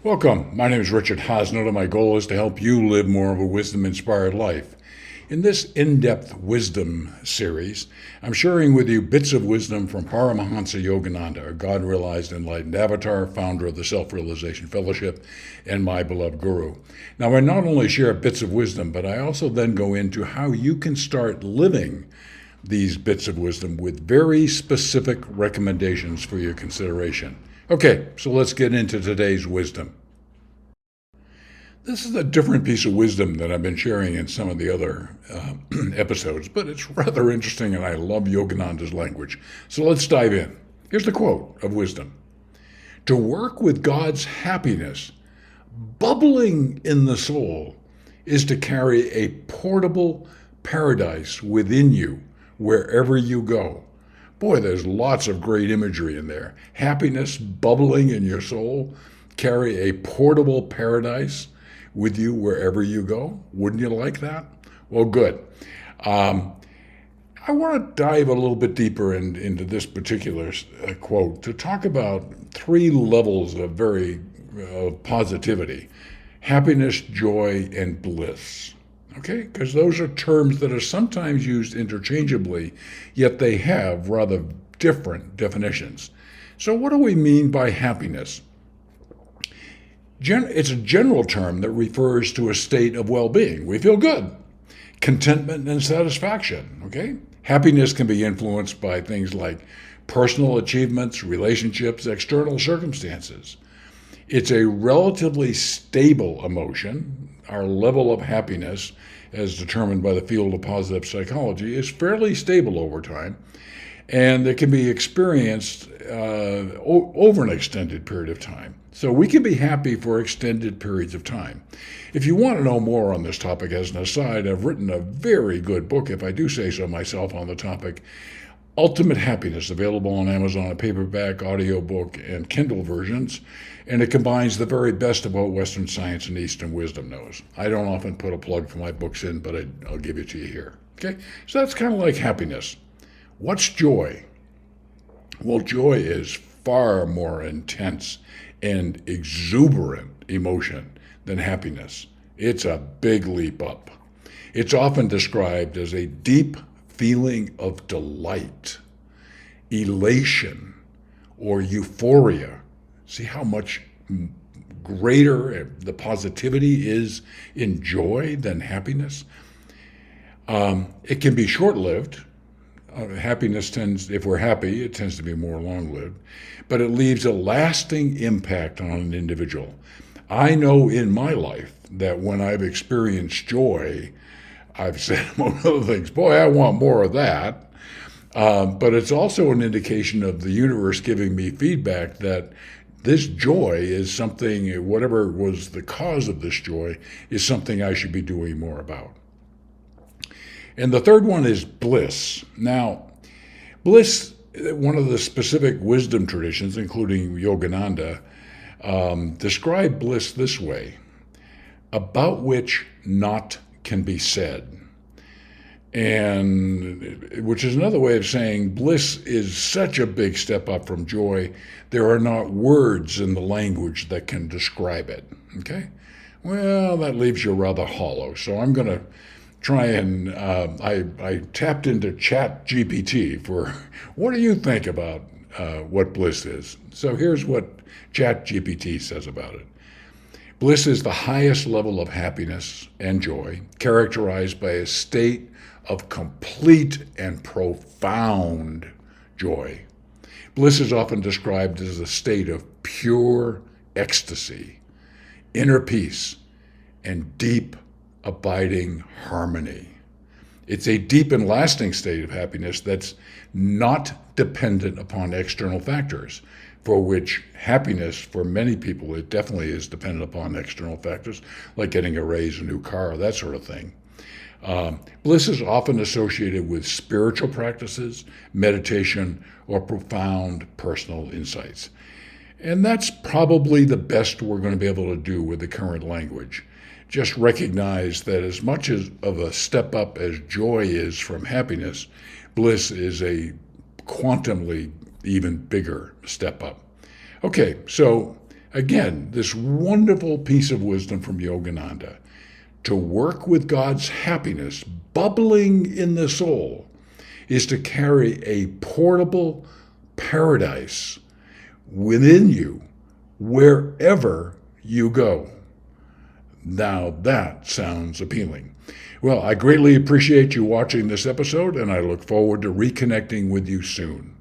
Welcome. My name is Richard Hosnett, and my goal is to help you live more of a wisdom-inspired life. In this in-depth wisdom series, I'm sharing with you bits of wisdom from Paramahansa Yogananda, a God-realized enlightened avatar, founder of the Self-Realization Fellowship, and my beloved guru. Now, I not only share bits of wisdom, but I also then go into how you can start living these bits of wisdom with very specific recommendations for your consideration. Okay, so let's get into today's wisdom. This is a different piece of wisdom that I've been sharing in some of the other episodes, but it's rather interesting and I love Yogananda's language. So let's dive in. Here's the quote of wisdom: "To work with God's happiness bubbling in the soul is to carry a portable paradise within you wherever you go." Boy, there's lots of great imagery in there. Happiness bubbling in your soul, carry a portable paradise with you wherever you go. Wouldn't you like that? Well, good. Um, I want to dive a little bit deeper into this particular quote to talk about three levels of positivity: happiness, joy, and bliss. Okay? Because those are terms that are sometimes used interchangeably, yet they have rather different definitions. So, what do we mean by happiness? It's a general term that refers to a state of well-being. We feel good, contentment, and satisfaction. Okay? Happiness can be influenced by things like personal achievements, relationships, external circumstances. It's a relatively stable emotion. Our level of happiness, as determined by the field of positive psychology, is fairly stable over time, and it can be experienced over an extended period of time. So we can be happy for extended periods of time. If you want to know more on this topic, as an aside, I've written a very good book, if I do say so myself, on the topic: Ultimate Happiness, available on Amazon, a paperback, audiobook, and Kindle versions, and it combines the very best of what Western science and Eastern wisdom knows. I don't often put a plug for my books in, but I'll give it to you here. Okay, so that's kind of like happiness. What's joy? Well, joy is far more intense and exuberant emotion than happiness. It's a big leap up. It's often described as a deep feeling of delight, elation, or euphoria. See how much greater the positivity is in joy than happiness? It can be short-lived. Happiness tends, if we're happy, it tends to be more long-lived, but it leaves a lasting impact on an individual. I know in my life that when I've experienced joy, I've said, among other things, boy, I want more of that. But it's also an indication of the universe giving me feedback that this joy is something, whatever was the cause of this joy, is something I should be doing more about. And the third one is bliss. Now, bliss, one of the specific wisdom traditions, including Yogananda, describe bliss this way: about which naught can be said. And which is another way of saying bliss is such a big step up from joy, there are not words in the language that can describe it. Okay? Well, that leaves you rather hollow. So I'm going to try and I tapped into Chat GPT for what do you think about what bliss is. So here's what Chat GPT says about it. Bliss is the highest level of happiness and joy, characterized by a state of complete and profound joy. Bliss is often described as a state of pure ecstasy, inner peace, and deep, abiding harmony. It's a deep and lasting state of happiness that's not dependent upon external factors, for which happiness, for many people, it definitely is dependent upon external factors, like getting a raise, a new car, that sort of thing. Bliss is often associated with spiritual practices, meditation, or profound personal insights. And that's probably the best we're going to be able to do with the current language. Just recognize that as much as of a step up as joy is from happiness, bliss is a quantumly even bigger step up. Okay, so Again, this wonderful piece of wisdom from Yogananda. To work with God's happiness bubbling in the soul is to carry a portable paradise within you wherever you go. Now that sounds appealing. Well, I greatly appreciate you watching this episode, and I look forward to reconnecting with you soon.